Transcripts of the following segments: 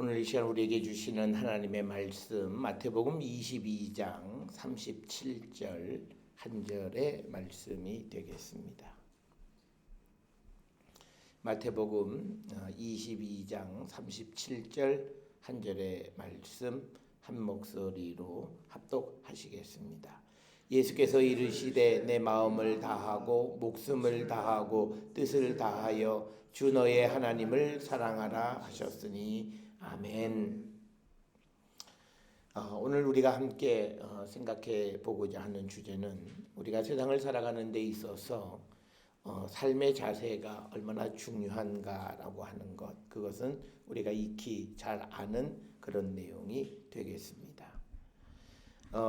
오늘 이 시간 우리에게 주시는 하나님의 말씀 마태복음 22장 37절 한 절의 말씀이 되겠습니다. 마태복음 22장 37절 한 절의 말씀 한 목소리로 합독하시겠습니다. 예수께서 이르시되 내 마음을 다하고 목숨을 다하고 뜻을 다하여 주 너의 하나님을 사랑하라 하셨으니 아멘. 오늘 우리가 함께 생각해 보고자 하는 주제는 우리가 세상을 살아가는 데 있어서 삶의 자세가 얼마나 중요한가라고 하는 것, 그것은 우리가 익히 잘 아는 그런 내용이 되겠습니다.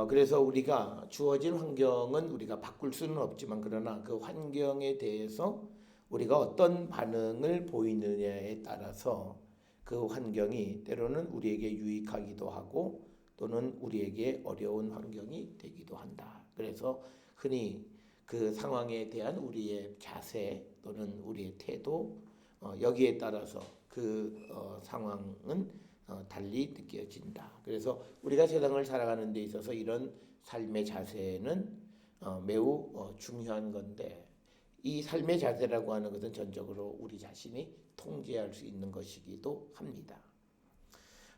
그래서 우리가 주어진 환경은 우리가 바꿀 수는 없지만 그러나 그 환경에 대해서 우리가 어떤 반응을 보이느냐에 따라서 그 환경이 때로는 우리에게 유익하기도 하고 또는 우리에게 어려운 환경이 되기도 한다. 그래서 흔히 그 상황에 대한 우리의 자세 또는 우리의 태도 여기에 따라서 그 상황은 달리 느껴진다. 그래서 우리가 세상을 살아가는 데 있어서 이런 삶의 자세는 매우 중요한 건데 이 삶의 자세라고 하는 것은 전적으로 우리 자신이 통제할 수 있는 것이기도 합니다.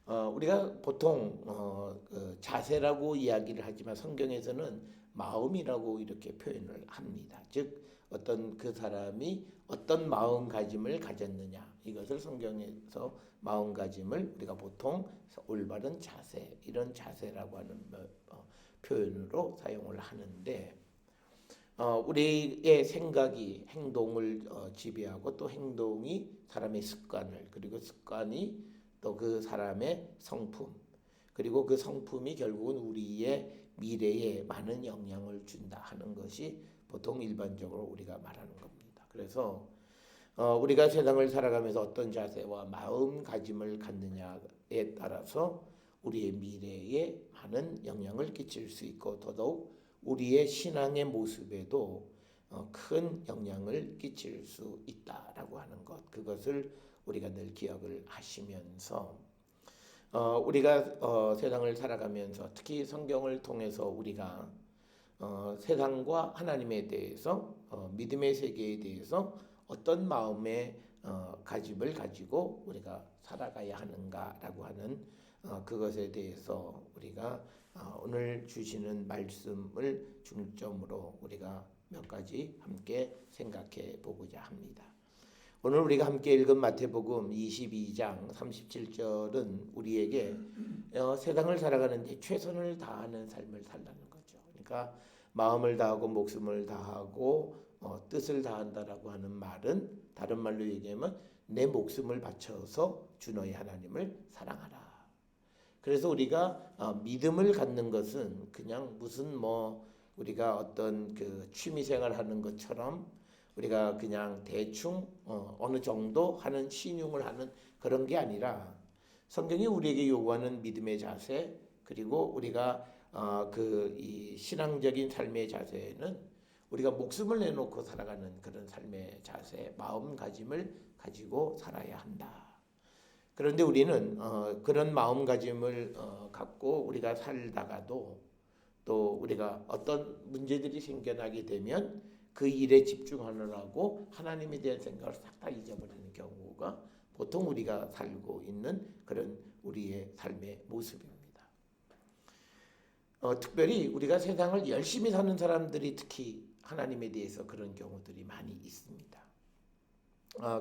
우리가 보통 자세라고 이야기를 하지만 성경에서는 마음이라고 이렇게 표현을 합니다. 즉 어떤 그 사람이 어떤 마음가짐을 가졌느냐, 이것을 성경에서 마음가짐을 우리가 보통 올바른 자세, 이런 자세라고 하는 표현으로 사용을 하는데 우리의 생각이 행동을 지배하고 또 행동이 사람의 습관을, 그리고 습관이 또 그 사람의 성품, 그리고 그 성품이 결국은 우리의 미래에 많은 영향을 준다 하는 것이 보통 일반적으로 우리가 말하는 겁니다. 그래서 우리가 세상을 살아가면서 어떤 자세와 마음가짐을 갖느냐에 따라서 우리의 미래에 많은 영향을 끼칠 수 있고 더더욱 우리의 신앙의 모습에도 큰 영향을 끼칠 수 있다라고 하는 것, 그것을 우리가 늘 기억을 하시면서 우리가 세상을 살아가면서 특히 성경을 통해서 우리가 세상과 하나님에 대해서 믿음의 세계에 대해서 어떤 마음의 가짐을 가지고 우리가 살아가야 하는가라고 하는 그것에 대해서 우리가 오늘 주시는 말씀을 중점으로 우리가 몇 가지 함께 생각해 보고자 합니다. 오늘 우리가 함께 읽은 마태복음 22장 37절은 우리에게 세상을 살아가는데 최선을 다하는 삶을 살라는 거죠. 그러니까 마음을 다하고 목숨을 다하고 뜻을 다한다라고 하는 말은 다른 말로 얘기하면 내 목숨을 바쳐서 주 너의 하나님을 사랑하라. 그래서 우리가 믿음을 갖는 것은 그냥 무슨 우리가 어떤 그 취미생활 하는 것처럼 우리가 그냥 대충 어느 정도 하는 신용을 하는 그런 게 아니라 성경이 우리에게 요구하는 믿음의 자세, 그리고 우리가 이 신앙적인 삶의 자세는 우리가 목숨을 내놓고 살아가는 그런 삶의 자세, 마음가짐을 가지고 살아야 한다. 그런데 우리는 그런 마음가짐을 갖고 우리가 살다가도 또 우리가 어떤 문제들이 생겨나게 되면 그 일에 집중하느라고 하나님에 대한 생각을 싹 다 잊어버리는 경우가 보통 우리가 살고 있는 그런 우리의 삶의 모습입니다. 특별히 우리가 세상을 열심히 사는 사람들이 특히 하나님에 대해서 그런 경우들이 많이 있습니다.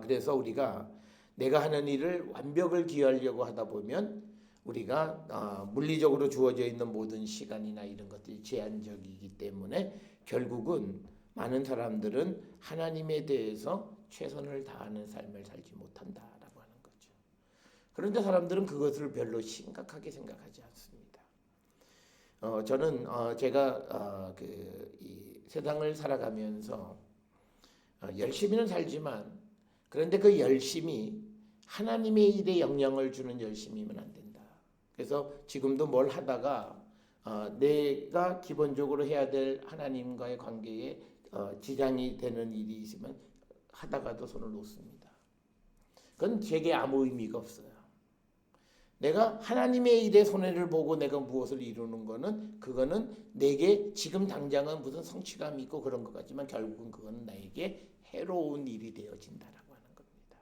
그래서 우리가 내가 하는 일을 완벽을 기하려고 하다 보면 우리가 물리적으로 주어져 있는 모든 시간이나 이런 것들이 제한적이기 때문에 결국은 많은 사람들은 하나님에 대해서 최선을 다하는 삶을 살지 못한다라고 하는 거죠. 그런데 사람들은 그것을 별로 심각하게 생각하지 않습니다. 저는 제가 이 세상을 살아가면서 열심히는 살지만 그런데 그 열심히 하나님의 일에 영향을 주는 열심이면 안 된다. 그래서 지금도 뭘 하다가 내가 기본적으로 해야 될 하나님과의 관계에 지장이 되는 일이 있으면 하다가도 손을 놓습니다. 그건 제게 아무 의미가 없어요. 내가 하나님의 일에 손해를 보고 내가 무엇을 이루는 거는 그거는 내게 지금 당장은 무슨 성취감이 있고 그런 것 같지만 결국은 그거는 나에게 해로운 일이 되어진다라고 하는 겁니다.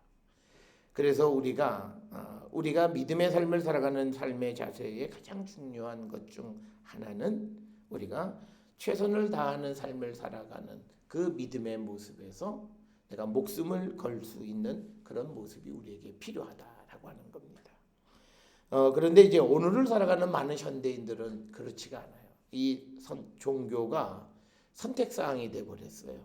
그래서 우리가 믿음의 삶을 살아가는 삶의 자세에 가장 중요한 것 중 하나는 우리가 최선을 다하는 삶을 살아가는 그 믿음의 모습에서 내가 목숨을 걸 수 있는 그런 모습이 우리에게 필요하다라고 하는 겁니다. 그런데 이제 오늘을 살아가는 많은 현대인들은 그렇지가 않아요. 종교가 선택사항이 돼버렸어요.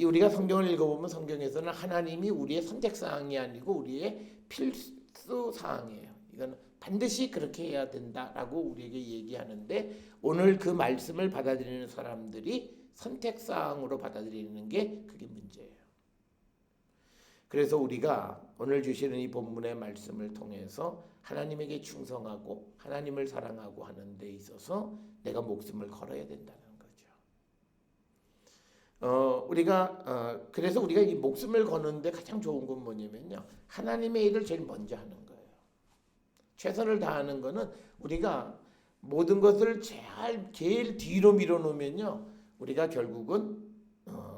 우리가 성경을 읽어보면 성경에서는 하나님이 우리의 선택사항이 아니고 우리의 필수사항이에요. 이건 반드시 그렇게 해야 된다라고 우리에게 얘기하는데 오늘 그 말씀을 받아들이는 사람들이 선택사항으로 받아들이는 게 그게 문제예요. 그래서 우리가 오늘 주시는 이 본문의 말씀을 통해서 하나님에게 충성하고 하나님을 사랑하고 하는 데 있어서 내가 목숨을 걸어야 된다는 거죠. 그래서 우리가 이 목숨을 거는데 가장 좋은 건 뭐냐면요. 하나님의 일을 제일 먼저 하는 거예요. 최선을 다하는 거는 우리가 모든 것을 제일 뒤로 밀어놓으면요. 우리가 결국은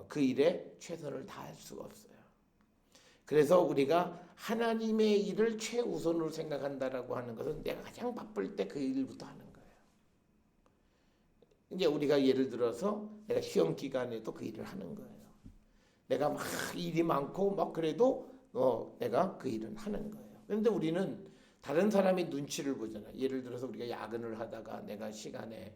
그 일에 최선을 다할 수가 없어요. 그래서 우리가 하나님의 일을 최우선으로 생각한다라고 하는 것은 내가 가장 바쁠 때 그 일부터 하는 거예요. 이제 우리가 예를 들어서 내가 시험 기간에도 그 일을 하는 거예요. 내가 막 일이 많고 막 그래도 내가 그 일은 하는 거예요. 그런데 우리는 다른 사람의 눈치를 보잖아요. 예를 들어서 우리가 야근을 하다가 내가 시간에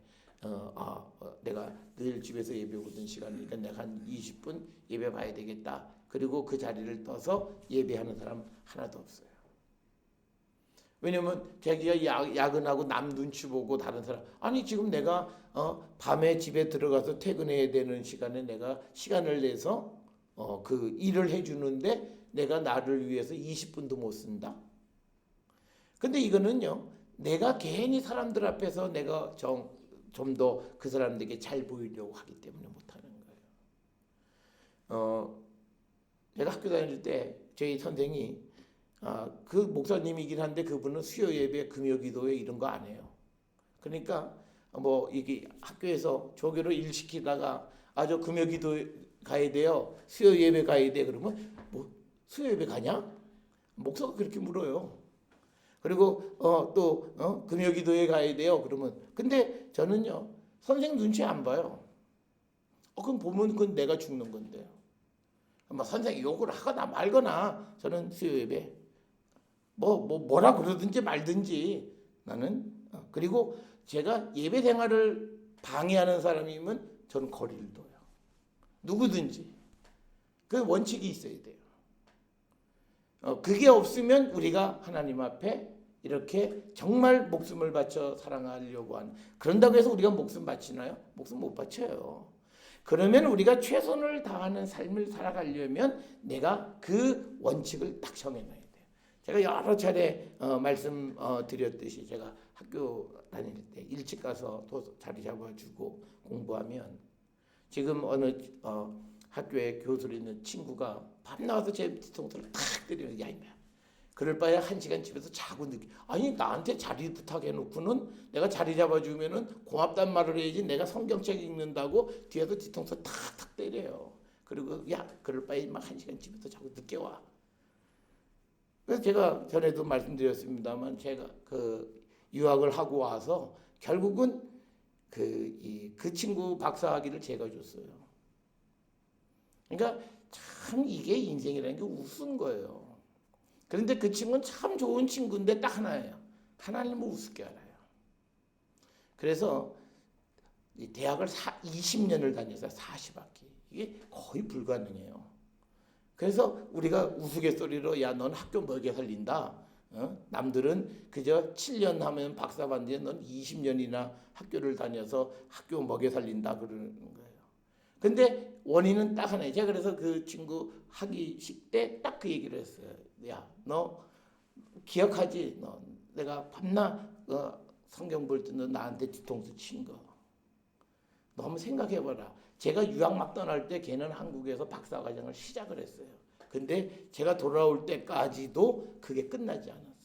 내가 늘 집에서 예배 오던 시간이니까 내가 한 20분 예배 봐야 되겠다. 그리고 그 자리를 떠서 예배하는 사람 하나도 없어요. 왜냐면 자기가 야근하고 남 눈치 보고 다른 사람 아니 지금 내가 밤에 집에 들어가서 퇴근해야 되는 시간에 내가 시간을 내서 그 일을 해주는데 내가 나를 위해서 20분도 못 쓴다. 근데 이거는요 내가 괜히 사람들 앞에서 내가 좀 더 그 사람들에게 잘 보이려고 하기 때문에 못하는 거예요. 제가 학교 다닐 때 저희 선생이 그 목사님이긴 한데 그분은 수요 예배, 금요 기도회 이런 거 안 해요. 그러니까 뭐 이게 학교에서 조교로 일 시키다가 저 금요 기도 가야 돼요. 수요 예배 가야 돼. 그러면 뭐 수요 예배 가냐? 목사가 그렇게 물어요. 그리고 또 금요 기도회 가야 돼요. 그러면 근데 저는요 선생 눈치 안 봐요. 그럼 보면 그건 내가 죽는 건데요. 선생이 욕을 하거나 말거나 저는 수요 예배 뭐라 그러든지 말든지 나는 그리고 제가 예배 생활을 방해하는 사람이면 저는 거리를 둬요. 누구든지 그 원칙이 있어야 돼요. 그게 없으면 우리가 하나님 앞에 이렇게 정말 목숨을 바쳐 사랑하려고 하는 그런다고 해서 우리가 목숨 바치나요? 목숨 못 바쳐요. 그러면 우리가 최선을 다하는 삶을 살아가려면 내가 그 원칙을 딱 정해놔야 돼요. 제가 여러 차례 말씀 드렸듯이 제가 학교 다닐 때 일찍 가서 자리 잡아주고 공부하면 지금 어느 학교에 교수로 있는 친구가 밤 나와서 제 뒤통수를 탁 때리면서 야 임마 그럴 바에 1시간 집에서 자고 늦게 아니 나한테 자리 부탁해놓고는 내가 자리 잡아주면은 고맙단 말을 해야지 내가 성경책 읽는다고 뒤에서 뒤통수 탁탁 때려요. 그리고 야 그럴 바에 막 1시간 집에서 자고 늦게 와. 그래서 제가 전에도 말씀드렸습니다만 제가 그 유학을 하고 와서 결국은 그 친구 박사학위를 제가 줬어요. 그러니까 참 이게 인생이라는 게 우스운 거예요. 그런데 그 친구는 참 좋은 친구인데 딱 하나예요. 하나님을 우습게 알아요. 그래서 대학을 20년을 다녀서 40학기. 이게 거의 불가능해요. 그래서 우리가 우스갯소리로 야 넌 학교 먹여 살린다. 남들은 그저 7년 하면 박사 받는데 넌 20년이나 학교를 다녀서 학교 먹여 살린다 그러는 거예요. 근데 원인은 딱 하나예요. 제가 그래서 그 친구 학위식 때 딱 그 얘기를 했어요. 야, 너 기억하지? 너 내가 밤낮 성경 볼 때 너 나한테 뒤통수 친 거. 너 한번 생각해봐라. 제가 유학 막 떠날 때 걔는 한국에서 박사과정을 시작을 했어요. 근데 제가 돌아올 때까지도 그게 끝나지 않았어요.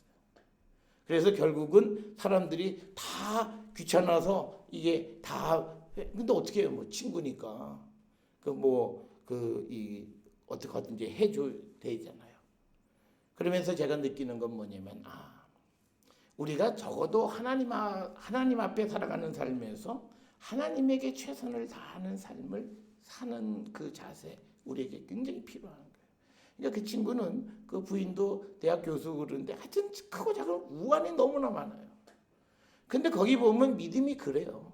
그래서 결국은 사람들이 다 귀찮아서 이게 다 근데 어떻게 해요? 뭐 친구니까 어떻게 하든지 해줘야 되잖아요. 그러면서 제가 느끼는 건 뭐냐면 우리가 적어도 하나님 앞에 살아가는 삶에서 하나님에게 최선을 다하는 삶을 사는 그 자세 우리에게 굉장히 필요한 거예요. 그러니까 그 친구는 그 부인도 대학 교수 그러는데 하여튼 크고 작은 우환이 너무나 많아요. 근데 거기 보면 믿음이 그래요.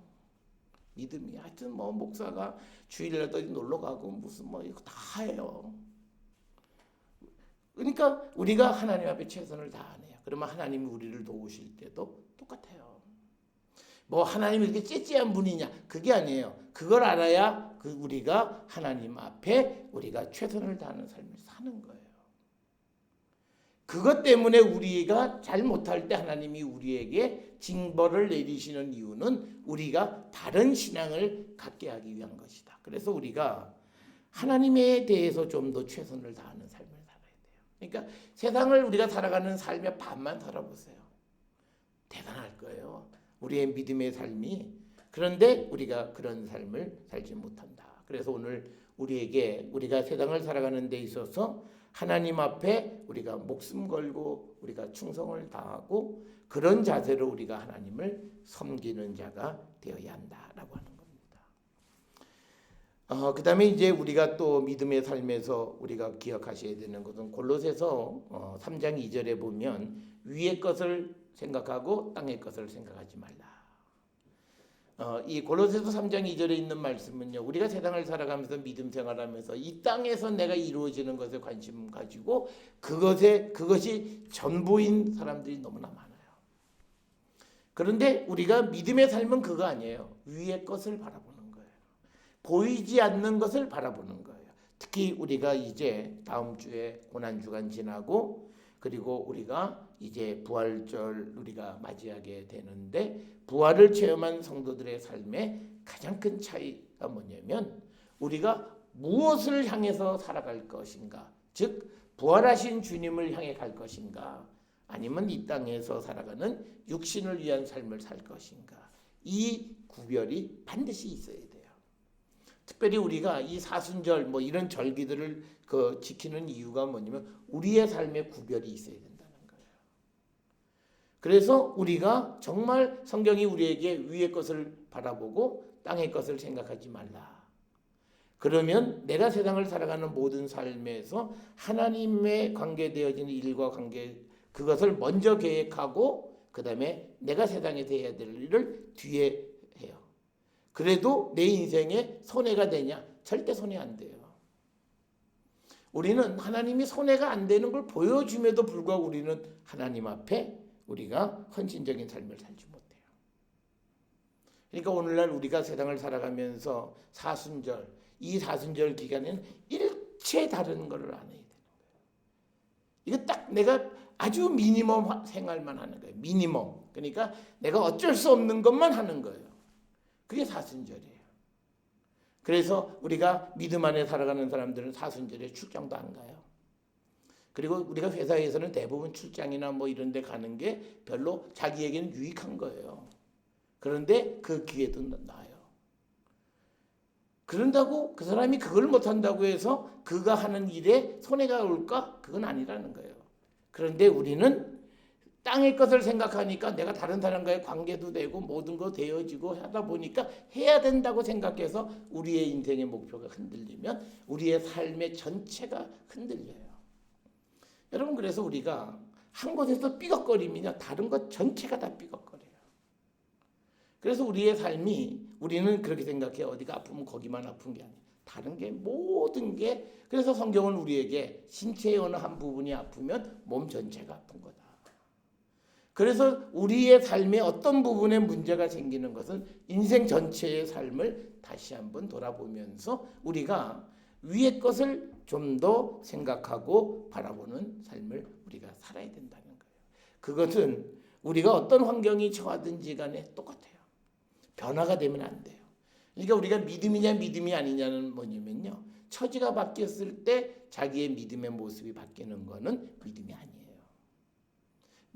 믿음이 하여튼 뭐 목사가 주일날도 놀러 가고 무슨 뭐 이거 다 해요. 그러니까 우리가 하나님 앞에 최선을 다하네요. 그러면 하나님이 우리를 도우실 때도 똑같아요. 뭐 하나님이 이렇게 째째한 분이냐 그게 아니에요. 그걸 알아야 우리가 하나님 앞에 우리가 최선을 다하는 삶을 사는 거예요. 그것 때문에 우리가 잘 못할 때 하나님이 우리에게 징벌을 내리시는 이유는 우리가 바른 신앙을 갖게 하기 위한 것이다. 그래서 우리가 하나님에 대해서 좀 더 최선을 다하는 삶을 살아야 돼요. 그러니까 세상을 우리가 살아가는 삶의 반만 살아보세요. 대단할 거예요. 우리의 믿음의 삶이. 그런데 우리가 그런 삶을 살지 못한다. 그래서 오늘 우리가 세상을 살아가는 데 있어서 하나님 앞에 우리가 목숨 걸고 우리가 충성을 다하고 그런 자세로 우리가 하나님을 섬기는 자가 되어야 한다라고 하는 겁니다. 그 다음에 이제 우리가 또 믿음의 삶에서 우리가 기억하셔야 되는 것은 골로새서 3장 2절에 보면 위의 것을 생각하고 땅의 것을 생각하지 말라. 이 골로새서 3장 2절에 있는 말씀은요. 우리가 세상을 살아가면서 믿음 생활하면서 이 땅에서 내가 이루어지는 것에 관심 가지고 그것이 전부인 사람들이 너무나 많아요. 그런데 우리가 믿음의 삶은 그거 아니에요. 위의 것을 바라보는 거예요. 보이지 않는 것을 바라보는 거예요. 특히 우리가 이제 다음 주에 고난주간 지나고 그리고 우리가 이제 부활절 우리가 맞이하게 되는데 부활을 체험한 성도들의 삶에 가장 큰 차이가 뭐냐면 우리가 무엇을 향해서 살아갈 것인가, 즉 부활하신 주님을 향해 갈 것인가 아니면 이 땅에서 살아가는 육신을 위한 삶을 살 것인가, 이 구별이 반드시 있어야 돼요. 특별히 우리가 이 사순절 뭐 이런 절기들을 지키는 이유가 뭐냐면 우리의 삶에 구별이 있어야 된다는 거예요. 그래서 우리가 정말 성경이 우리에게 위의 것을 바라보고 땅의 것을 생각하지 말라. 그러면 내가 세상을 살아가는 모든 삶에서 하나님의 관계되어지는 일과 그것을 먼저 계획하고 그 다음에 내가 세상에서 해야 될 일을 뒤에 해요. 그래도 내 인생에 손해가 되냐? 절대 손해 안 돼요. 우리는 하나님이 손해가 안 되는 걸 보여줌에도 불구하고 우리는 하나님 앞에 우리가 헌신적인 삶을 살지 못해요. 그러니까 오늘날 우리가 세상을 살아가면서 이 사순절 기간에는 일체 다른 것을 안 해야 되는 거예요. 이거 딱 내가 아주 미니멈 생활만 하는 거예요. 미니멈. 그러니까 내가 어쩔 수 없는 것만 하는 거예요. 그게 사순절이에요. 그래서 우리가 믿음 안에 살아가는 사람들은 사순절에 출장도 안 가요. 그리고 우리가 회사에서는 대부분 출장이나 뭐 이런 데 가는 게 별로 자기에게는 유익한 거예요. 그런데 그 기회도 나요. 그런다고 그 사람이 그걸 못한다고 해서 그가 하는 일에 손해가 올까? 그건 아니라는 거예요. 그런데 우리는 땅의 것을 생각하니까 내가 다른 사람과의 관계도 되고 모든 거 되어지고 하다 보니까 해야 된다고 생각해서 우리의 인생의 목표가 흔들리면 우리의 삶의 전체가 흔들려요. 여러분 그래서 우리가 한 곳에서 삐걱거리면 다른 것 전체가 다 삐걱거려요. 그래서 우리의 삶이 우리는 그렇게 생각해요. 어디가 아프면 거기만 아픈 게 아니에요. 다른 게 모든 게 그래서 성경은 우리에게 신체의 어느 한 부분이 아프면 몸 전체가 아픈 거다. 그래서 우리의 삶에 어떤 부분에 문제가 생기는 것은 인생 전체의 삶을 다시 한번 돌아보면서 우리가 위의 것을 좀 더 생각하고 바라보는 삶을 우리가 살아야 된다는 거예요. 그것은 우리가 어떤 환경이 처하든지 간에 똑같아요. 변화가 되면 안 돼요. 그러니까 우리가 믿음이냐 믿음이 아니냐는 뭐냐면요. 처지가 바뀌었을 때 자기의 믿음의 모습이 바뀌는 거는 믿음이 아니에요.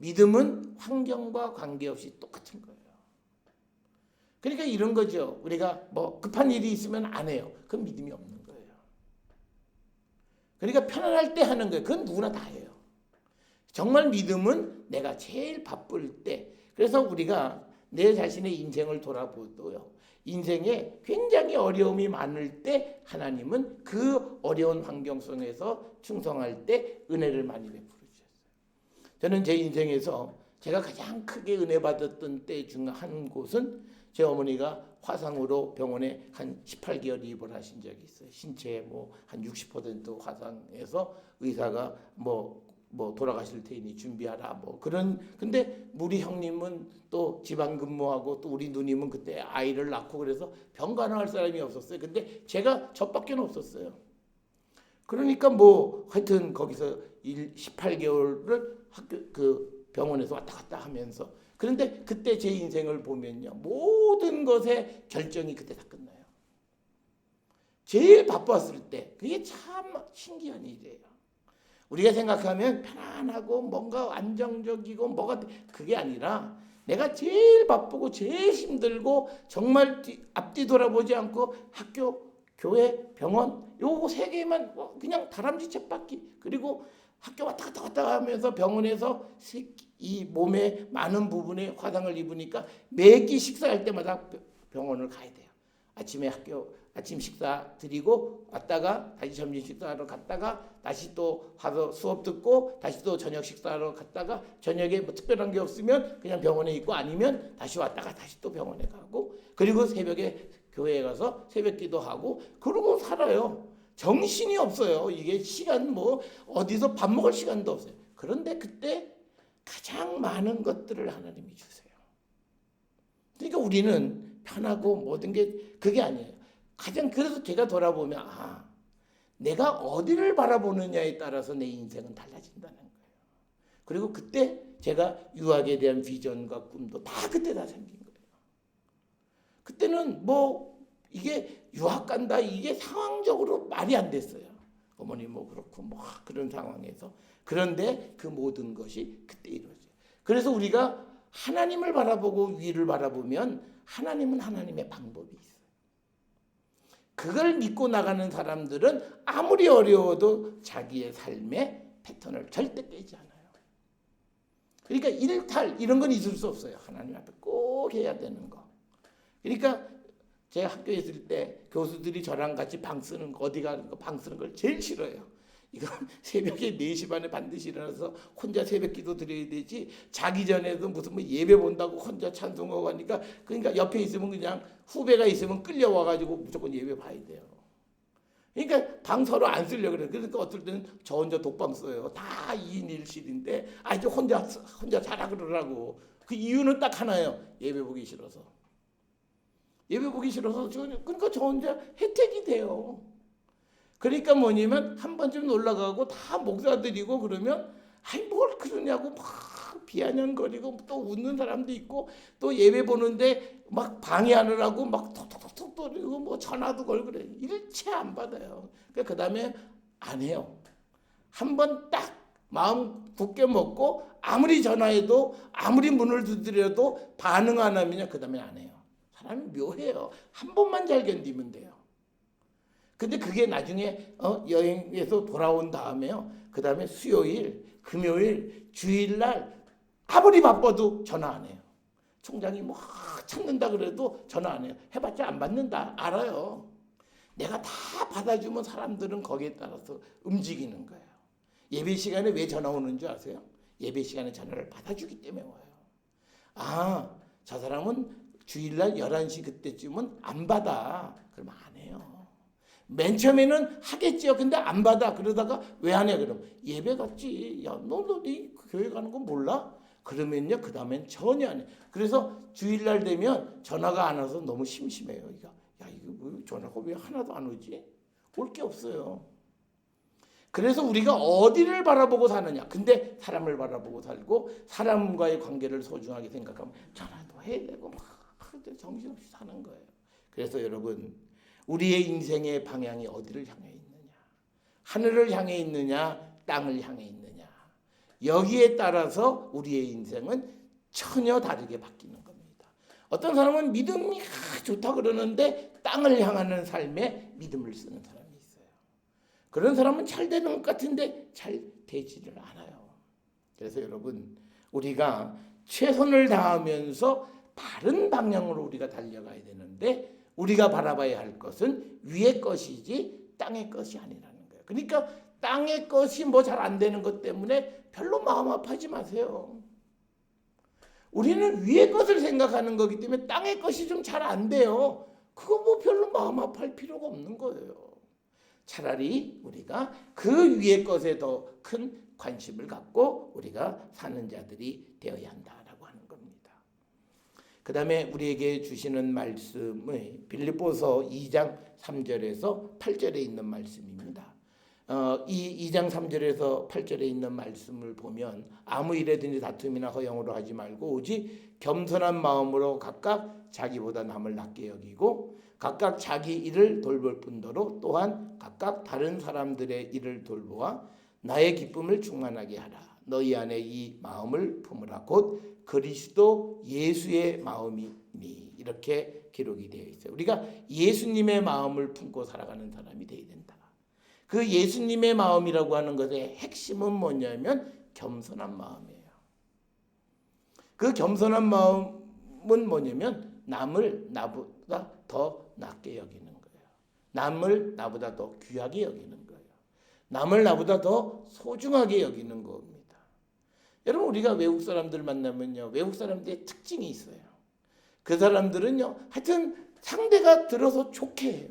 믿음은 환경과 관계없이 똑같은 거예요. 그러니까 이런 거죠. 우리가 뭐 급한 일이 있으면 안 해요. 그건 믿음이 없는 거예요. 그러니까 편안할 때 하는 거예요. 그건 누구나 다 해요. 정말 믿음은 내가 제일 바쁠 때. 그래서 우리가 내 자신의 인생을 돌아보도요. 인생에 굉장히 어려움이 많을 때 하나님은 그 어려운 환경 속에서 충성할 때 은혜를 많이 베풀어 주셨어요. 저는 제 인생에서 제가 가장 크게 은혜 받았던 때 중 한 곳은 제 어머니가 화상으로 병원에 한 18개월 입원을 하신 적이 있어요. 신체에 뭐 한 60% 화상에서 의사가 뭐 돌아가실 테니 준비하라 뭐 그런. 근데 우리 형님은 또 지방 근무하고 또 우리 누님은 그때 아이를 낳고 그래서 병간호할 사람이 없었어요. 근데 제가 저밖에 없었어요. 그러니까 뭐 하여튼 거기서 18개월을 학교 그 병원에서 왔다 갔다 하면서. 그런데 그때 제 인생을 보면요, 모든 것의 결정이 그때 다 끝나요. 제일 바빴을 때. 그게 참 신기한 일이에요. 우리가 생각하면 편안하고 뭔가 안정적이고 뭐가, 그게 아니라 내가 제일 바쁘고 제일 힘들고 정말 앞뒤 돌아보지 않고 학교, 교회, 병원 요거 세 개만 그냥 다람쥐 쳇바퀴, 그리고 학교 왔다 갔다 하면서 병원에서 이 몸의 많은 부분에 화상을 입으니까 매끼 식사할 때마다 병원을 가야 돼요. 아침에 학교 아침 식사 드리고 왔다가 다시 점심 식사하러 갔다가 다시 또 와서 수업 듣고 다시 또 저녁 식사하러 갔다가 저녁에 뭐 특별한 게 없으면 그냥 병원에 있고 아니면 다시 왔다가 다시 또 병원에 가고 그리고 새벽에 교회에 가서 새벽 기도하고 그러고 살아요. 정신이 없어요. 이게 시간 뭐 어디서 밥 먹을 시간도 없어요. 그런데 그때 가장 많은 것들을 하나님이 주세요. 그러니까 우리는 편하고 모든 게 그게 아니에요. 가장 그래서 제가 돌아보면 내가 어디를 바라보느냐에 따라서 내 인생은 달라진다는 거예요. 그리고 그때 제가 유학에 대한 비전과 꿈도 다 그때 다 생긴 거예요. 그때는 뭐 이게 유학 간다 이게 상황적으로 말이 안 됐어요. 어머니 뭐 그렇고 뭐 그런 상황에서. 그런데 그 모든 것이 그때 이루어져요. 그래서 우리가 하나님을 바라보고 위를 바라보면 하나님은 하나님의 방법이 있어요. 그걸 믿고 나가는 사람들은 아무리 어려워도 자기의 삶의 패턴을 절대 깨지 않아요. 그러니까 일탈 이런 건 있을 수 없어요. 하나님 앞에 꼭 해야 되는 거. 그러니까 제가 학교에 있을 때 교수들이 저랑 같이 방 쓰는 거, 어디 가는 거 방 쓰는 걸 제일 싫어요. 이건 새벽에 4시 반에 반드시 일어나서 혼자 새벽 기도 드려야 되지, 자기 전에도 무슨 뭐 예배 본다고 혼자 찬송하고 하니까, 그러니까 옆에 있으면 그냥 후배가 있으면 끌려와가지고 무조건 예배 봐야 돼요. 그러니까 방 서로 안 쓰려고 그래요. 그러니까 어떨 때는 저 혼자 독방 써요. 다 2인 1실인데 이제 혼자 자라 그러라고. 그 이유는 딱 하나예요. 예배 보기 싫어서. 예배 보기 싫어서 그러니까 저 혼자 혜택이 돼요. 그러니까 뭐냐면 한 번쯤 놀러 가고 다 목사들이고 그러면 뭘 그러냐고 막 비아냥거리고 또 웃는 사람도 있고 또 예배 보는데 막 방해하느라고 막 톡톡톡 거리고 뭐 전화도 걸고 그래. 일체 안 받아요. 그 다음에 안 해요. 한 번 딱 마음 굳게 먹고 아무리 전화해도 아무리 문을 두드려도 반응 안 하면 그 다음에 안 해요. 사람이 묘해요. 한 번만 잘 견디면 돼요. 근데 그게 나중에 여행에서 돌아온 다음에요. 그 다음에 수요일, 금요일, 주일날 아무리 바빠도 전화 안 해요. 총장이 뭐 찾는다 그래도 전화 안 해요. 해봤자 안 받는다. 알아요. 내가 다 받아주면 사람들은 거기에 따라서 움직이는 거예요. 예배 시간에 왜 전화 오는 줄 아세요? 예배 시간에 전화를 받아주기 때문에 와요. 저 사람은 주일날 11시 그때쯤은 안 받아. 그러면 안 해요. 맨 처음에는 하겠지요. 근데 안 받아. 그러다가 왜 안 해? 그럼 예배 갔지. 야, 너 교회 가는 거 몰라? 그러면요, 그 다음엔 전혀 안 해. 그래서 주일날 되면 전화가 안 와서 너무 심심해요. 야, 이거 뭐 전화가 왜 하나도 안 오지? 올 게 없어요. 그래서 우리가 어디를 바라보고 사느냐. 근데 사람을 바라보고 살고 사람과의 관계를 소중하게 생각하면 전화도 해야 되고 막 정신없이 사는 거예요. 그래서 여러분, 우리의 인생의 방향이 어디를 향해 있느냐? 하늘을 향해 있느냐? 땅을 향해 있느냐? 여기에 따라서 우리의 인생은 전혀 다르게 바뀌는 겁니다. 어떤 사람은 믿음이 좋다 그러는데 땅을 향하는 삶에 믿음을 쓰는 사람이 있어요. 그런 사람은 잘 되는 것 같은데 잘 되지를 않아요. 그래서 여러분, 우리가 최선을 다하면서 바른 방향으로 우리가 달려가야 되는데 우리가 바라봐야 할 것은 위의 것이지 땅의 것이 아니라는 거예요. 그러니까 땅의 것이 뭐 잘 안 되는 것 때문에 별로 마음 아파하지 마세요. 우리는 위의 것을 생각하는 거기 때문에 땅의 것이 좀 잘 안 돼요. 그거 뭐 별로 마음 아파할 필요가 없는 거예요. 차라리 우리가 그 위의 것에 더 큰 관심을 갖고 우리가 사는 자들이 되어야 한다라고 하는 겁니다. 그 다음에 우리에게 주시는 말씀은 빌립보서 2장 3절에서 8절에 있는 말씀입니다. 이 2장 3절에서 8절에 있는 말씀을 보면 아무 일에든지 다툼이나 허영으로 하지 말고 오직 겸손한 마음으로 각각 자기보다 남을 낮게 여기고 각각 자기 일을 돌볼 뿐더러 또한 각각 다른 사람들의 일을 돌보아 나의 기쁨을 충만하게 하라. 너희 안에 이 마음을 품으라. 곧 그리스도 예수의 마음이니. 이렇게 기록이 되어 있어요. 우리가 예수님의 마음을 품고 살아가는 사람이 되어야 된다. 그 예수님의 마음이라고 하는 것의 핵심은 뭐냐면 겸손한 마음이에요. 그 겸손한 마음은 뭐냐면 남을 나보다 더 낮게 여기는 거예요. 남을 나보다 더 귀하게 여기는 거예요. 남을 나보다 더 소중하게 여기는 겁니다. 여러분, 우리가 외국 사람들 만나면요, 외국 사람들의 특징이 있어요. 그 사람들은요, 하여튼 상대가 들어서 좋게 해요.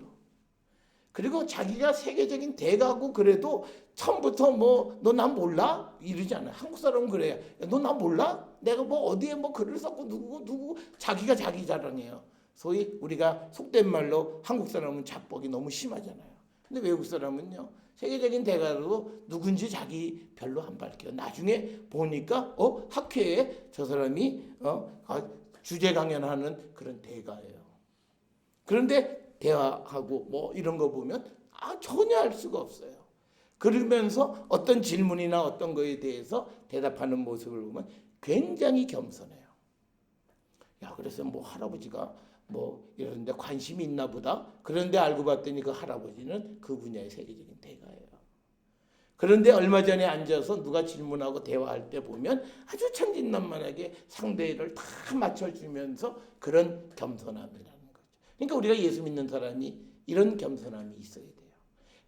그리고 자기가 세계적인 대가고 그래도 처음부터 뭐 너 난 몰라? 이러지 않아요. 한국 사람은 그래요. 너 난 몰라? 내가 뭐 어디에 뭐 글을 썼고 누구 자기가 자기 자랑해요. 소위 우리가 속된 말로 한국 사람은 자뻑이 너무 심하잖아요. 근데 외국 사람은요, 세계적인 대가로 누군지 자기 별로 안 밝혀요. 나중에 보니까 학회에 저 사람이 주제 강연하는 그런 대가예요. 그런데 대화하고 뭐 이런 거 보면 전혀 알 수가 없어요. 그러면서 어떤 질문이나 어떤 거에 대해서 대답하는 모습을 보면 굉장히 겸손해요. 야, 그래서 뭐 할아버지가 뭐 이런데 관심이 있나 보다. 그런데 알고 봤더니 그 할아버지는 그 분야의 세계적인 대가예요. 그런데 얼마 전에 앉아서 누가 질문하고 대화할 때 보면 아주 천진난만하게 상대를 다 맞춰주면서 그런 겸손함이라는 거죠. 그러니까 우리가 예수 믿는 사람이 이런 겸손함이 있어야 돼요.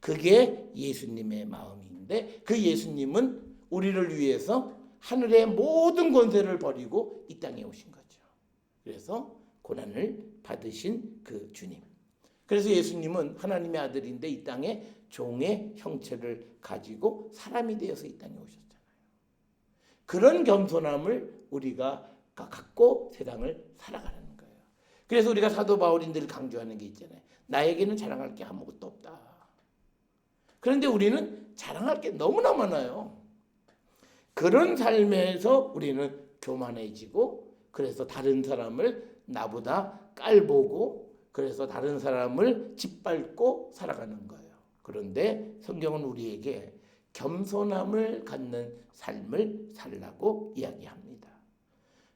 그게 예수님의 마음인데 그 예수님은 우리를 위해서 하늘의 모든 권세를 버리고 이 땅에 오신 거죠. 그래서 고난을 받으신 그 주님. 그래서 예수님은 하나님의 아들인데 이 땅에 종의 형체를 가지고 사람이 되어서 이 땅에 오셨잖아요. 그런 겸손함을 우리가 갖고 세상을 살아가는 거예요. 그래서 우리가 사도 바울이 늘 강조하는 게 있잖아요. 나에게는 자랑할 게 아무것도 없다. 그런데 우리는 자랑할 게 너무나 많아요. 그런 삶에서 우리는 교만해지고 그래서 다른 사람을 나보다 깔보고 그래서 다른 사람을 짓밟고 살아가는 거예요. 그런데 성경은 우리에게 겸손함을 갖는 삶을 살라고 이야기합니다.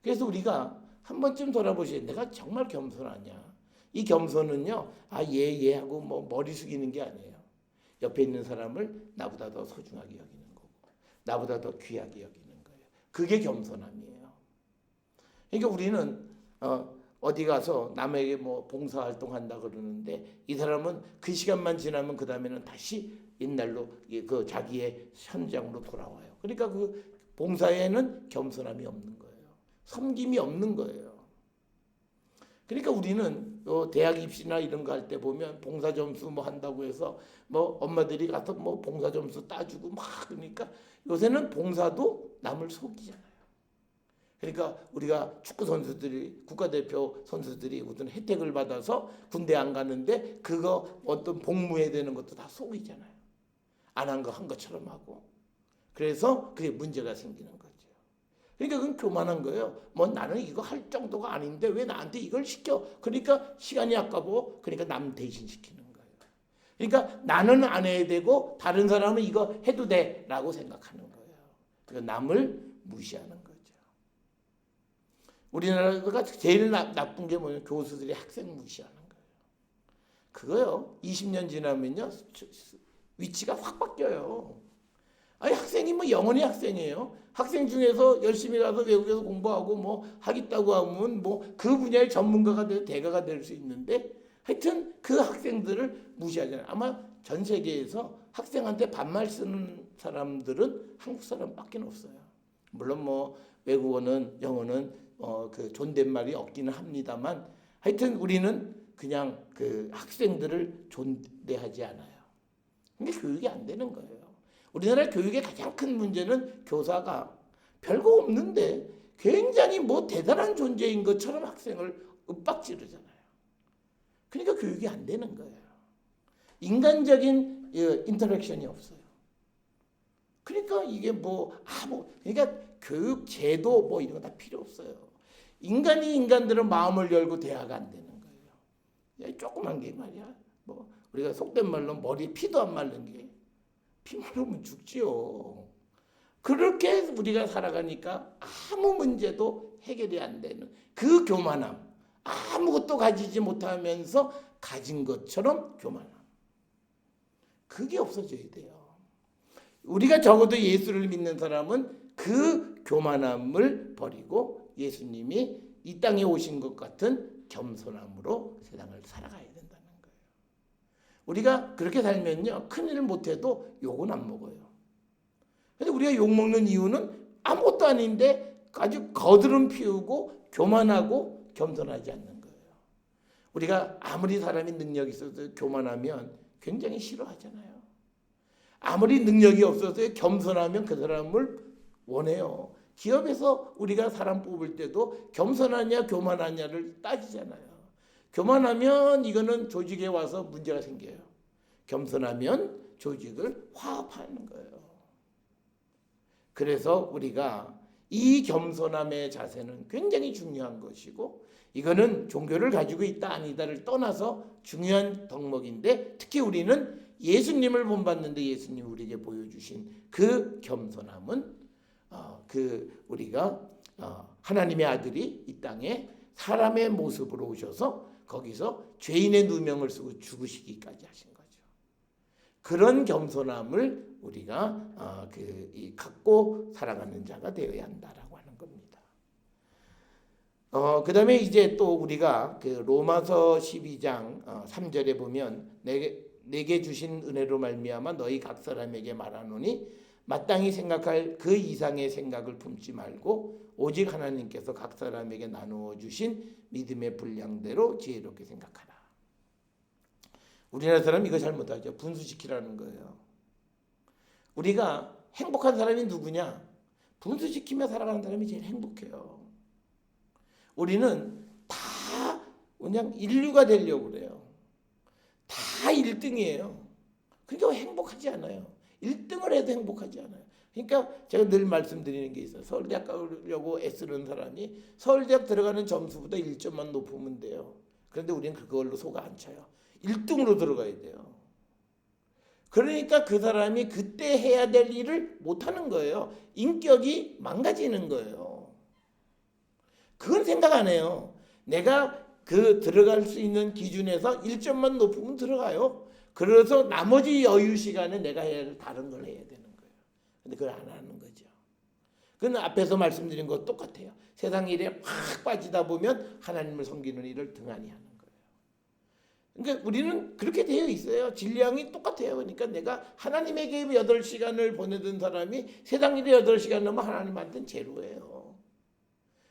그래서 우리가 한 번쯤 돌아보시면 내가 정말 겸손하냐. 이 겸손은요, 얘 하고 뭐 머리 숙이는 게 아니에요. 옆에 있는 사람을 나보다 더 소중하게 여기는 거고 나보다 더 귀하게 여기는 거예요. 그게 겸손함이에요. 그러니까 우리는 어디 가서 남에게 뭐 봉사활동 한다 그러는데 이 사람은 그 시간만 지나면 그 다음에는 다시 옛날로 그 자기의 현장으로 돌아와요. 그러니까 그 봉사에는 겸손함이 없는 거예요. 섬김이 없는 거예요. 그러니까 우리는 대학 입시나 이런 거 할 때 보면 봉사 점수 뭐 한다고 해서 뭐 엄마들이 가서 뭐 봉사 점수 따주고 막 그러니까 요새는 봉사도 남을 속이잖아요. 그러니까 우리가 축구 선수들이 국가대표 선수들이 무슨 혜택을 받아서 군대 안 가는데 그거 어떤 복무해야 되는 것도 다 속이잖아요. 안 한 거 한 것처럼 하고. 그래서 그게 문제가 생기는 거죠. 그러니까 그건 교만한 거예요. 뭐 나는 이거 할 정도가 아닌데 왜 나한테 이걸 시켜? 그러니까 시간이 아까워. 그러니까 남 대신 시키는 거예요. 그러니까 나는 안 해야 되고 다른 사람은 이거 해도 돼라고 생각하는 거예요. 그 남을 무시하는 거죠. 우리나라가 제일 나쁜 게 뭐냐면 교수들이 학생 무시하는 거예요. 그거요. 20년 지나면요 위치가 확 바뀌어요. 아니 학생이 뭐 영원히 학생이에요. 학생 중에서 열심히 가서 외국에서 공부하고 뭐 하겠다고 하면 뭐 그 분야의 전문가가 될 대가가 될 수 있는데 하여튼 그 학생들을 무시하잖아요. 아마 전 세계에서 학생한테 반말 쓰는 사람들은 한국 사람밖에 없어요. 물론 뭐 외국어는 영어는 그 존댓말이 없기는 합니다만 하여튼 우리는 그냥 그 학생들을 존대하지 않아요. 근데 교육이 안 되는 거예요. 우리나라 교육의 가장 큰 문제는 교사가 별거 없는데 굉장히 뭐 대단한 존재인 것처럼 학생을 윽박지르잖아요. 그러니까 교육이 안 되는 거예요. 인간적인 인터랙션이 없어요. 그러니까 이게 그러니까 교육 제도 뭐 이런 거 다 필요 없어요. 인간이 인간들은 마음을 열고 대화가 안 되는 거예요. 조그만 게 말이야. 뭐 우리가 속된 말로 머리에 피도 안 마른 게 피 마르면 죽지요. 그렇게 우리가 살아가니까 아무 문제도 해결이 안 되는 그 교만함. 아무것도 가지지 못하면서 가진 것처럼 교만함. 그게 없어져야 돼요. 우리가 적어도 예수를 믿는 사람은 그 교만함을 버리고 예수님이 이 땅에 오신 것 같은 겸손함으로 세상을 살아가야 된다는 거예요. 우리가 그렇게 살면요, 큰일을 못해도 욕은 안 먹어요. 근데 우리가 욕 먹는 이유는 아무것도 아닌데 아주 거드름 피우고 교만하고 겸손하지 않는 거예요. 우리가 아무리 사람이 능력이 있어도 교만하면 굉장히 싫어하잖아요. 아무리 능력이 없어서 겸손하면 그 사람을 원해요. 기업에서 우리가 사람 뽑을 때도 겸손하냐 교만하냐를 따지잖아요. 교만하면 이거는 조직에 와서 문제가 생겨요. 겸손하면 조직을 화합하는 거예요. 그래서 우리가 이 겸손함의 자세는 굉장히 중요한 것이고 이거는 종교를 가지고 있다 아니다를 떠나서 중요한 덕목인데 특히 우리는 예수님을 본받는데 예수님이 우리에게 보여주신 그 겸손함은 우리가 하나님의 아들이 이 땅에 사람의 모습으로 오셔서 거기서 죄인의 누명을 쓰고 죽으시기까지 하신 거죠. 그런 겸손함을 우리가 갖고 살아가는 자가 되어야 한다라고 하는 겁니다. 그 다음에 이제 또 우리가 그 로마서 12장 3절에 보면 내게 주신 은혜로 말미암아 너희 각 사람에게 말하노니 마땅히 생각할 그 이상의 생각을 품지 말고 오직 하나님께서 각 사람에게 나누어 주신 믿음의 분량대로 지혜롭게 생각하라. 우리나라 사람 이거 잘못하죠. 분수시키라는 거예요. 우리가 행복한 사람이 누구냐? 분수시키며 살아가는 사람이 제일 행복해요. 우리는 다 그냥 인류가 되려고 그래요. 다 1등이에요. 그러니까 행복하지 않아요. 1등을 해도 행복하지 않아요. 그러니까 제가 늘 말씀드리는 게 있어요. 서울대학 가려고 애쓰는 사람이 서울대학 들어가는 점수보다 1점만 높으면 돼요. 그런데 우리는 그걸로 속 안 차요. 1등으로 들어가야 돼요. 그러니까 그 사람이 그때 해야 될 일을 못하는 거예요. 인격이 망가지는 거예요. 그건 생각 안 해요. 내가 들어갈 수 있는 기준에서 1점만 높으면 들어가요. 그래서 나머지 여유 시간에 내가 해야 할 다른 걸 해야 되는 거예요. 근데 그걸 안 하는 거죠. 그건 앞에서 말씀드린 것 똑같아요. 세상 일에 확 빠지다 보면 하나님을 섬기는 일을 등한히 하는 거예요. 그러니까 우리는 그렇게 되어 있어요. 진리양이 똑같아요. 그러니까 내가 하나님에게 8시간을 보내던 사람이 세상 일에 8시간 넘으면 하나님한테는 제로예요.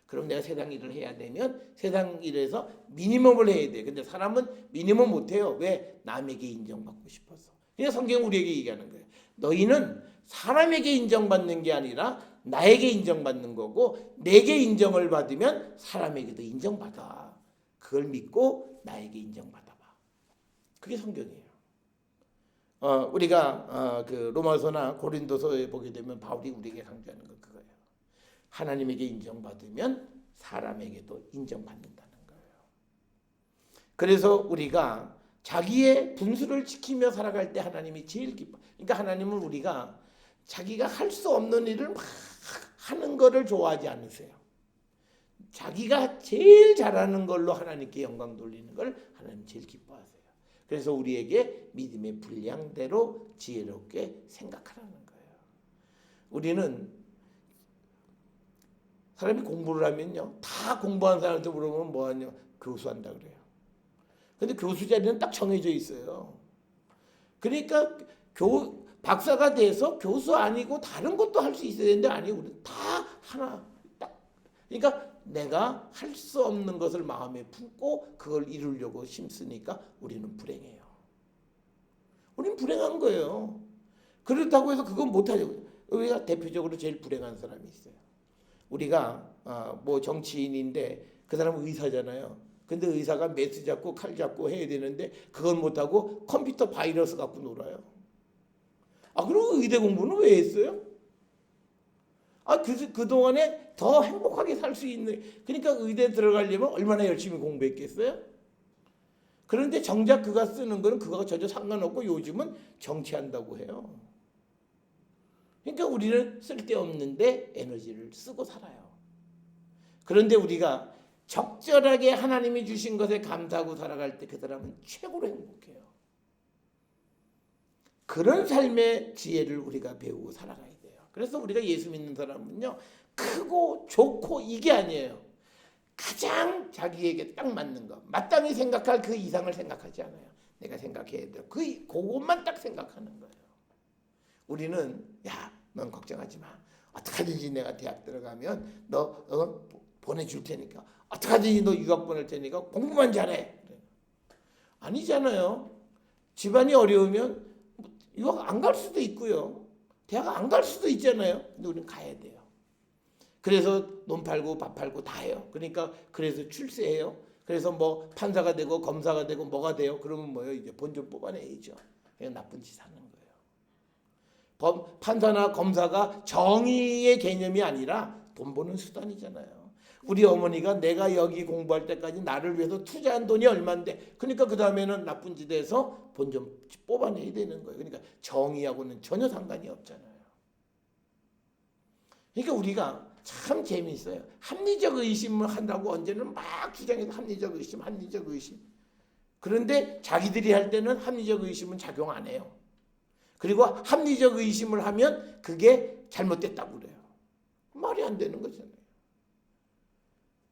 그럼 내가 세상 일을 해야 되면 세상 일에서 미니멈을 해야 돼. 근데 사람은 미니멈 못해요. 왜? 남에게 인정받고 싶어서. 그래서 성경은 우리에게 얘기하는 거예요. 너희는 사람에게 인정받는 게 아니라 나에게 인정받는 거고 내게 인정을 받으면 사람에게도 인정받아. 그걸 믿고 나에게 인정받아봐. 그게 성경이에요. 우리가 그 로마서나 고린도서에 보게 되면 바울이 우리에게 강조하는 건 그거예요. 하나님에게 인정받으면 사람에게도 인정받는다는 거예요. 그래서 우리가 자기의 분수를 지키며 살아갈 때 하나님이 제일 기뻐. 그러니까 하나님은 우리가 자기가 할 수 없는 일을 막 하는 거를 좋아하지 않으세요. 자기가 제일 잘하는 걸로 하나님께 영광 돌리는 걸 하나님 제일 기뻐하세요. 그래서 우리에게 믿음의 분량대로 지혜롭게 생각하라는 거예요. 우리는 사람이 공부를 하면요, 다 공부한 사람한테 물어보면 뭐하냐, 교수한다 그래요. 근데 교수 자리는 딱 정해져 있어요. 그러니까 박사가 돼서 교수 아니고 다른 것도 할 수 있어야 되는데 아니, 우리는 다 하나 딱. 그러니까 내가 할 수 없는 것을 마음에 품고 그걸 이루려고 힘쓰니까 우리는 불행해요. 우리는 불행한 거예요. 그렇다고 해서 그건 못하죠. 우리가 대표적으로 제일 불행한 사람이 있어요. 우리가 뭐 정치인인데 그 사람은 의사잖아요. 근데 의사가 메스 잡고 칼 잡고 해야 되는데 그걸 못하고 컴퓨터 바이러스 갖고 놀아요. 그리고 의대 공부는 왜 했어요? 그동안에 더 행복하게 살 수 있는, 그러니까 의대 들어가려면 얼마나 열심히 공부했겠어요? 그런데 정작 그가 쓰는 거는 그거가 전혀 상관없고 요즘은 정치한다고 해요. 그러니까 우리는 쓸데없는데 에너지를 쓰고 살아요. 그런데 우리가 적절하게 하나님이 주신 것에 감사하고 살아갈 때 그 사람은 최고로 행복해요. 그런 삶의 지혜를 우리가 배우고 살아가야 돼요. 그래서 우리가 예수 믿는 사람은요, 크고 좋고 이게 아니에요. 가장 자기에게 딱 맞는 거, 마땅히 생각할 그 이상을 생각하지 않아요. 내가 생각해야 돼요. 그것만 딱 생각하는 거예요. 우리는 넌 걱정하지 마. 어떡하든지 내가 대학 들어가면 너 보내줄 테니까, 어떡하든지 너 유학 보낼 테니까 공부만 잘해. 아니잖아요. 집안이 어려우면 유학 안 갈 수도 있고요. 대학 안 갈 수도 있잖아요. 근데 우리는 가야 돼요. 그래서 논 팔고 밥 팔고 다 해요. 그러니까 그래서 출세해요. 그래서 뭐 판사가 되고 검사가 되고 뭐가 돼요. 그러면 뭐예요? 이제 본전 뽑아내야죠. 그냥 나쁜 짓 하는 거예요. 판사나 검사가 정의의 개념이 아니라 돈 버는 수단이잖아요. 우리 어머니가 내가 여기 공부할 때까지 나를 위해서 투자한 돈이 얼마인데, 그러니까 그 다음에는 나쁜 짓 해서 본전 뽑아내야 되는 거예요. 그러니까 정의하고는 전혀 상관이 없잖아요. 그러니까 우리가 참 재미있어요. 합리적 의심을 한다고 언제는 막 주장해서 합리적 의심. 그런데 자기들이 할 때는 합리적 의심은 작용 안 해요. 그리고 합리적 의심을 하면 그게 잘못됐다고 그래요. 말이 안 되는 거잖아요.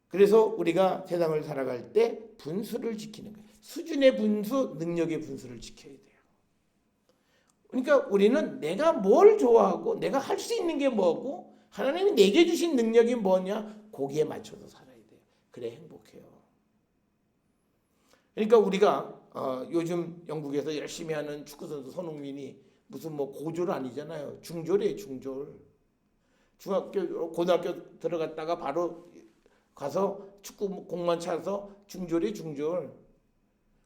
그래서 우리가 세상을 살아갈 때 분수를 지키는 거예요. 수준의 분수, 능력의 분수를 지켜야 돼요. 그러니까 우리는 내가 뭘 좋아하고 내가 할 수 있는 게 뭐고 하나님이 내게 주신 능력이 뭐냐, 거기에 맞춰서 살아야 돼요. 그래 행복해요. 그러니까 우리가 요즘 영국에서 열심히 하는 축구선수 손흥민이 무슨 뭐 고졸 아니잖아요. 중졸이에요, 중졸. 고등학교 들어갔다가 바로 가서 축구 공만 차서 중졸이 중졸.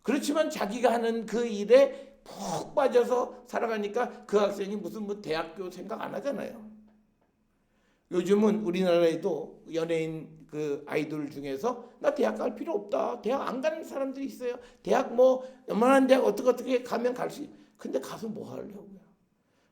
그렇지만 자기가 하는 그 일에 푹 빠져서 살아가니까 그 학생이 무슨 뭐 대학교 생각 안 하잖아요. 요즘은 우리나라에도 연예인 그 아이돌 중에서 나 대학 갈 필요 없다, 대학 안 가는 사람들이 있어요. 대학 뭐 웬만한 대학 어떻게 가면 갈 수 있어. 근데 가서 뭐 하려고요.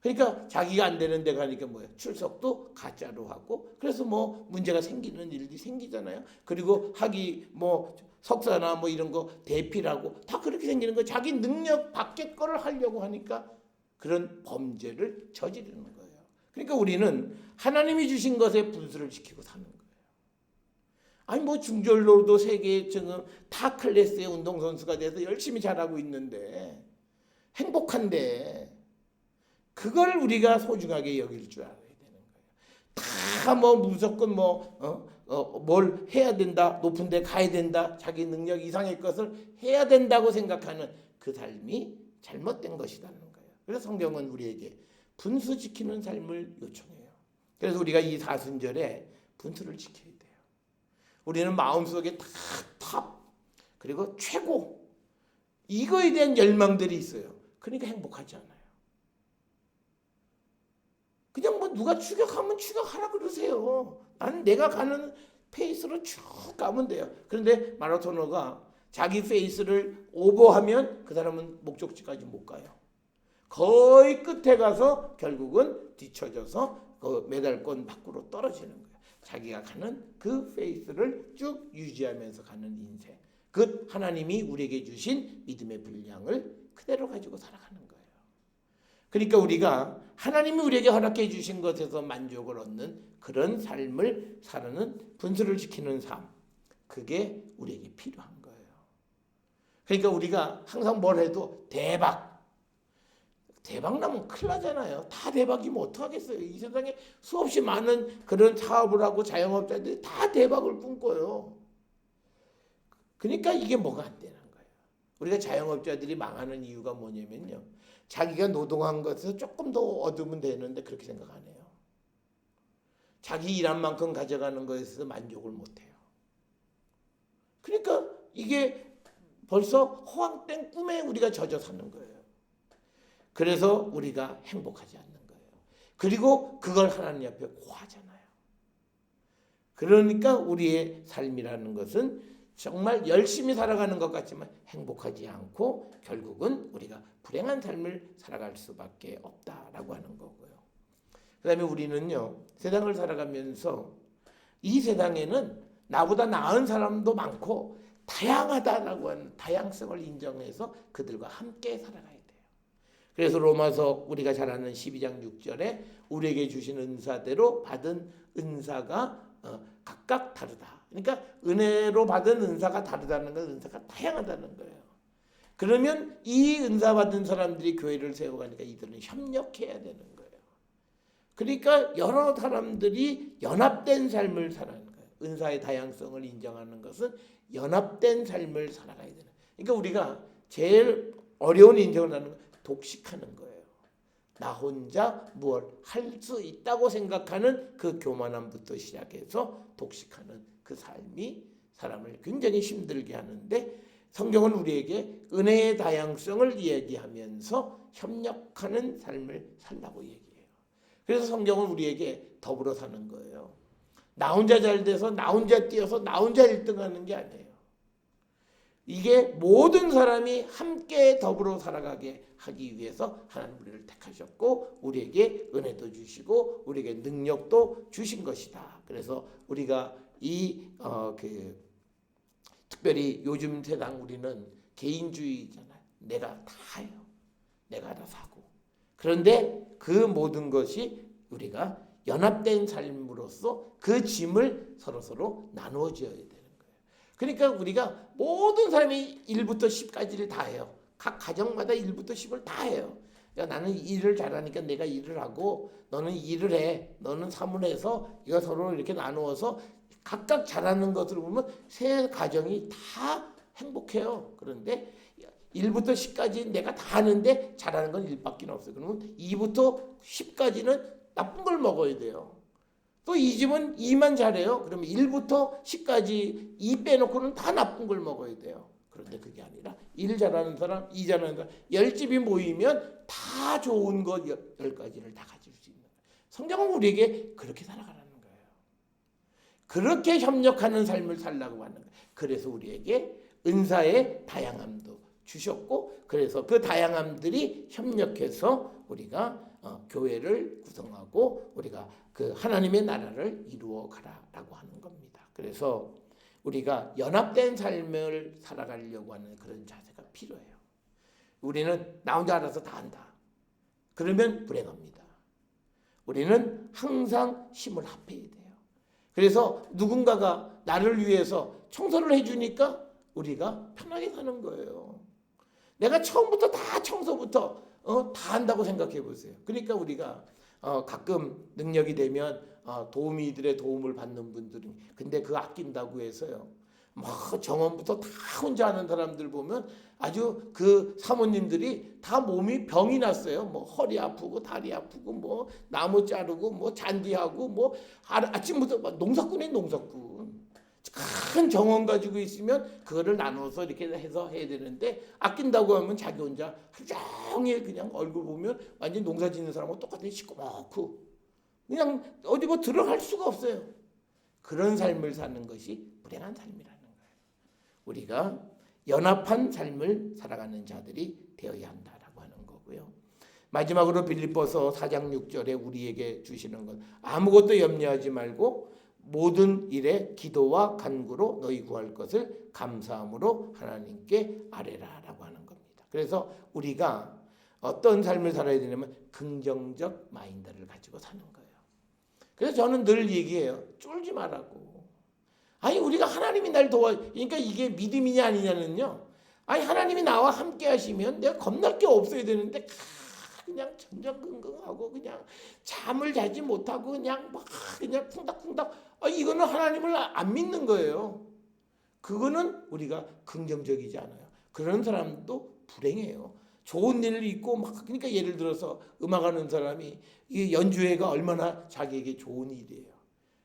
그러니까 자기가 안 되는 데 가니까 뭐예요? 출석도 가짜로 하고, 그래서 뭐 문제가 생기는 일이 생기잖아요. 그리고 학위 뭐 석사나 뭐 이런 거 대필하고 다 그렇게 생기는 거, 자기 능력 밖의 거를 하려고 하니까 그런 범죄를 저지르는 거예요. 그러니까 우리는 하나님이 주신 것에 분수를 지키고 사는 거예요. 아니 뭐 중졸로도 세계 지금 타 클래스의 운동선수가 돼서 열심히 잘하고 있는데, 행복한데 그걸 우리가 소중하게 여길 줄 알아야 되는 거예요. 다 뭐 무조건 뭘 해야 된다, 높은 데 가야 된다, 자기 능력 이상의 것을 해야 된다고 생각하는 그 삶이 잘못된 것이라는 거예요. 그래서 성경은 우리에게 분수 지키는 삶을 요청해요. 그래서 우리가 이 사순절에 분수를 지켜야 돼요. 우리는 마음속에 다 탑, 그리고 최고, 이거에 대한 열망들이 있어요. 그러니까 행복하지 않아요. 그냥 뭐 누가 추격하면 추격하라 그러세요. 나는 내가 가는 페이스로 쭉 가면 돼요. 그런데 마라토너가 자기 페이스를 오버하면 그 사람은 목적지까지 못 가요. 거의 끝에 가서 결국은 뒤처져서 그 메달권 밖으로 떨어지는 거예요. 자기가 가는 그 페이스를 쭉 유지하면서 가는 인생. 그 하나님이 우리에게 주신 믿음의 분량을 그대로 가지고 살아가는 거예요. 그러니까 우리가 하나님이 우리에게 허락해 주신 것에서 만족을 얻는 그런 삶을 사는 분수를 지키는 삶. 그게 우리에게 필요한 거예요. 그러니까 우리가 항상 뭘 해도 대박 나면 큰일 나잖아요. 다 대박이면 어떡하겠어요. 이 세상에 수없이 많은 그런 사업을 하고 자영업자들이 다 대박을 꿈꿔요. 그러니까 이게 뭐가 안 되는 거예요. 우리가 자영업자들이 망하는 이유가 뭐냐면요. 자기가 노동한 것에서 조금 더 얻으면 되는데 그렇게 생각 안 해요. 자기 일한 만큼 가져가는 것에서 만족을 못 해요. 그러니까 이게 벌써 허황된 꿈에 우리가 젖어 사는 거예요. 그래서 우리가 행복하지 않는 거예요. 그리고 그걸 하나님 앞에 고하잖아요. 그러니까 우리의 삶이라는 것은 정말 열심히 살아가는 것 같지만 행복하지 않고 결국은 우리가 불행한 삶을 살아갈 수밖에 없다라고 하는 거고요. 그 다음에 우리는요. 세상을 살아가면서 이 세상에는 나보다 나은 사람도 많고 다양하다라고 하는 다양성을 인정해서 그들과 함께 살아가야 돼요. 그래서 로마서 우리가 잘 아는 12장 6절에 우리에게 주신 은사대로 받은 은사가 각각 다르다. 그러니까 은혜로 받은 은사가 다르다는 건 은사가 다양하다는 거예요. 그러면 이 은사 받은 사람들이 교회를 세워가니까 이들은 협력해야 되는 거예요. 그러니까 여러 사람들이 연합된 삶을 살아가는 거예요. 은사의 다양성을 인정하는 것은 연합된 삶을 살아가야 되는. 그러니까 우리가 제일 어려운 인정을 하는 건 독식하는 거예요. 나 혼자 뭘 할 수 있다고 생각하는 그 교만함부터 시작해서 독식하는 그 삶이 사람을 굉장히 힘들게 하는데 성경은 우리에게 은혜의 다양성을 이야기하면서 협력하는 삶을 살라고 얘기해요. 그래서 성경은 우리에게 더불어 사는 거예요. 나 혼자 잘 돼서 나 혼자 뛰어서 나 혼자 1등하는 게 아니에요. 이게 모든 사람이 함께 더불어 살아가게 하기 위해서 하나님 우리를 택하셨고 우리에게 은혜도 주시고 우리에게 능력도 주신 것이다. 그래서 우리가 특별히 요즘 세상 우리는 개인주의잖아요. 내가 다 해요. 내가 다 사고. 그런데 그 모든 것이 우리가 연합된 삶으로서 그 짐을 서로 나누어 지어야 되는 거예요. 그러니까 우리가 모든 사람이 1부터 10까지를 다 해요. 각 가정마다 1부터 10을 다 해요. 야, 나는 일을 잘하니까 내가 일을 하고 너는 일을 해. 너는 사문해서 이거 서로 이렇게 나누어서 각각 잘하는 것을 보면 세 가정이 다 행복해요. 그런데 1부터 10까지 내가 다 하는데 잘하는 건 1밖에 없어요. 그러면 2부터 10까지는 나쁜 걸 먹어야 돼요. 또 이 집은 2만 잘해요. 그러면 1부터 10까지 2 빼놓고는 다 나쁜 걸 먹어야 돼요. 그런데 그게 아니라 1 잘하는 사람, 2 잘하는 사람 10집이 모이면 다 좋은 것 10가지를 다 가질 수 있는 거예요. 성경은 우리에게 그렇게 살아가라는 거예요. 그렇게 협력하는 삶을 살라고 하는 거예요. 그래서 우리에게 은사의 다양함도 주셨고 그래서 그 다양함들이 협력해서 우리가 교회를 구성하고 우리가 그 하나님의 나라를 이루어 가라라고 하는 겁니다. 그래서 우리가 연합된 삶을 살아가려고 하는 그런 자세가 필요해요. 우리는 나 혼자 알아서 다 한다. 그러면 불행합니다. 우리는 항상 힘을 합해야 돼요. 그래서 누군가가 나를 위해서 청소를 해주니까 우리가 편하게 사는 거예요. 내가 처음부터 다 청소부터 다 한다고 생각해 보세요. 그러니까 우리가 가끔 능력이 되면 도우미들의 도움을 받는 분들은 근데 그거 아낀다고 해서요. 막 정원부터 다 혼자 하는 사람들 보면 아주 그 사모님들이 다 몸이 병이 났어요. 뭐 허리 아프고 다리 아프고 뭐 나무 자르고 뭐 잔디하고 뭐 아침부터 농사꾼이 농사꾼. 큰 정원 가지고 있으면 그거를 나눠서 이렇게 해서 해야 되는데 아낀다고 하면 자기 혼자 하루 종일 그냥 얼굴 보면 완전 농사 짓는 사람하고 똑같이 시꺼멓고 그냥 어디 뭐 들어갈 수가 없어요. 그런 삶을 사는 것이 불행한 삶이라는 거예요. 우리가 연합한 삶을 살아가는 자들이 되어야 한다라고 하는 거고요. 마지막으로 빌립보서 4장 6절에 우리에게 주시는 것, 아무것도 염려하지 말고 모든 일에 기도와 간구로 너희 구할 것을 감사함으로 하나님께 아뢰라라고 하는 겁니다. 그래서 우리가 어떤 삶을 살아야 되냐면 긍정적 마인드를 가지고 사는 거예요. 그래서 저는 늘 얘기해요. 쫄지 말라고. 아니 우리가 하나님이 날 그러니까 이게 믿음이냐 아니냐는요. 아니 하나님이 나와 함께 하시면 내가 겁날 게 없어야 되는데 그냥 전전긍긍하고 그냥 잠을 자지 못하고 그냥 막 그냥 쿵닥쿵닥 이거는 하나님을 안 믿는 거예요. 그거는 우리가 긍정적이지 않아요. 그런 사람도 불행해요. 좋은 일을 있고 막 그러니까 예를 들어서 음악하는 사람이 이 연주회가 얼마나 자기에게 좋은 일이에요.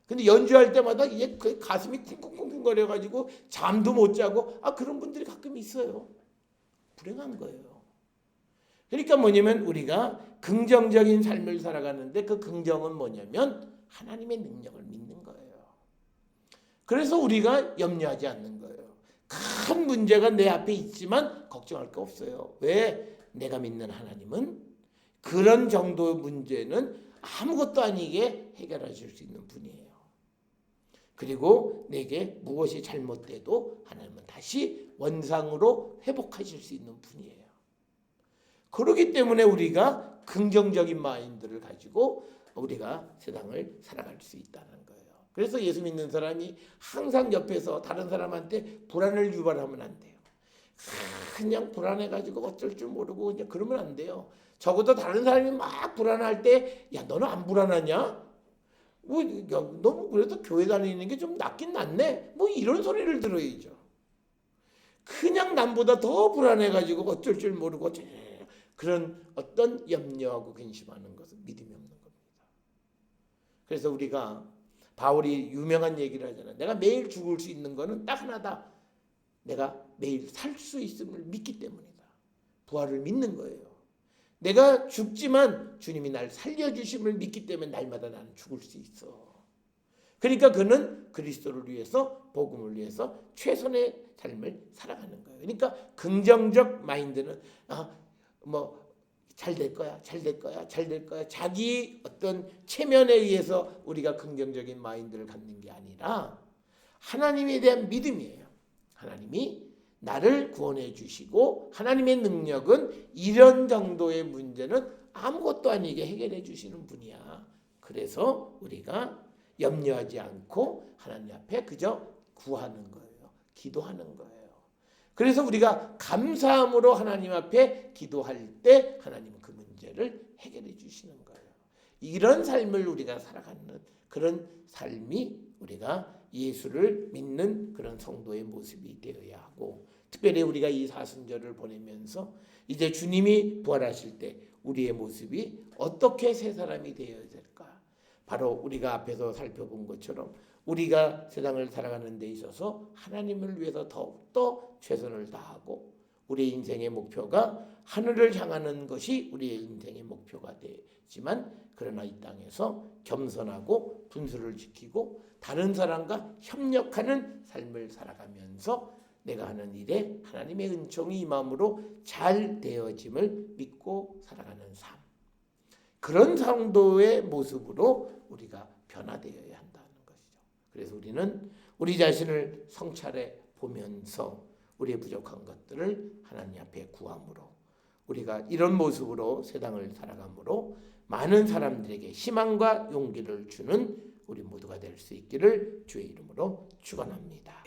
근데 연주할 때마다 이제 그 가슴이 쿵쿵쿵쿵거려 가지고 잠도 못 자고 그런 분들이 가끔 있어요. 불행한 거예요. 그러니까 뭐냐면 우리가 긍정적인 삶을 살아가는데 그 긍정은 뭐냐면 하나님의 능력을 믿는 거예요. 그래서 우리가 염려하지 않는 거예요. 큰 문제가 내 앞에 있지만 걱정할 거 없어요. 왜? 내가 믿는 하나님은 그런 정도의 문제는 아무것도 아니게 해결해 줄 수 있는 분이에요. 그리고 내게 무엇이 잘못돼도 하나님은 다시 원상으로 회복하실 수 있는 분이에요. 그렇기 때문에 우리가 긍정적인 마인드를 가지고 우리가 세상을 살아갈 수 있다는 거예요. 그래서 예수 믿는 사람이 항상 옆에서 다른 사람한테 불안을 유발하면 안 돼요. 그냥 불안해가지고 어쩔 줄 모르고 그냥 그러면 안 돼요. 적어도 다른 사람이 막 불안할 때, 야 너는 안 불안하냐? 뭐 너 그래도 교회 다니는 게 좀 낫긴 낫네. 뭐 이런 소리를 들어야죠. 그냥 남보다 더 불안해가지고 어쩔 줄 모르고 그런 어떤 염려하고 근심하는 것은 믿음이 없는 겁니다. 그래서 우리가 바울이 유명한 얘기를 하잖아요. 내가 매일 죽을 수 있는 거는 딱 하나다. 내가 매일 살 수 있음을 믿기 때문이다. 부활을 믿는 거예요. 내가 죽지만 주님이 날 살려주심을 믿기 때문에 날마다 나는 죽을 수 있어. 그러니까 그는 그리스도를 위해서 복음을 위해서 최선의 삶을 살아가는 거예요. 그러니까 긍정적 마인드는 잘 될 거야, 잘 될 거야, 잘 될 거야. 자기 어떤 체면에 의해서 우리가 긍정적인 마인드를 갖는 게 아니라 하나님에 대한 믿음이에요. 하나님이 나를 구원해 주시고 하나님의 능력은 이런 정도의 문제는 아무것도 아니게 해결해 주시는 분이야. 그래서 우리가 염려하지 않고 하나님 앞에 그저 구하는 거예요. 기도하는 거예요. 그래서 우리가 감사함으로 하나님 앞에 기도할 때 하나님은 그 문제를 해결해 주시는 거예요. 이런 삶을 우리가 살아가는 그런 삶이 우리가 예수를 믿는 그런 성도의 모습이 되어야 하고, 특별히 우리가 이 사순절을 보내면서 이제 주님이 부활하실 때 우리의 모습이 어떻게 새 사람이 되어야 될까? 바로 우리가 앞에서 살펴본 것처럼 우리가 세상을 살아가는 데 있어서 하나님을 위해서 더욱더 최선을 다하고 우리의 인생의 목표가 하늘을 향하는 것이 우리의 인생의 목표가 되지만, 그러나 이 땅에서 겸손하고 분수를 지키고 다른 사람과 협력하는 삶을 살아가면서 내가 하는 일에 하나님의 은총이 임함으로 잘 되어짐을 믿고 살아가는 삶, 그런 성도의 모습으로 우리가 변화되어야 한다는 것이죠. 그래서 우리는 우리 자신을 성찰해 보면서 우리의 부족한 것들을 하나님 앞에 구함으로 우리가 이런 모습으로 세상을 살아감으로 많은 사람들에게 희망과 용기를 주는 우리 모두가 될 수 있기를 주의 이름으로 축원합니다.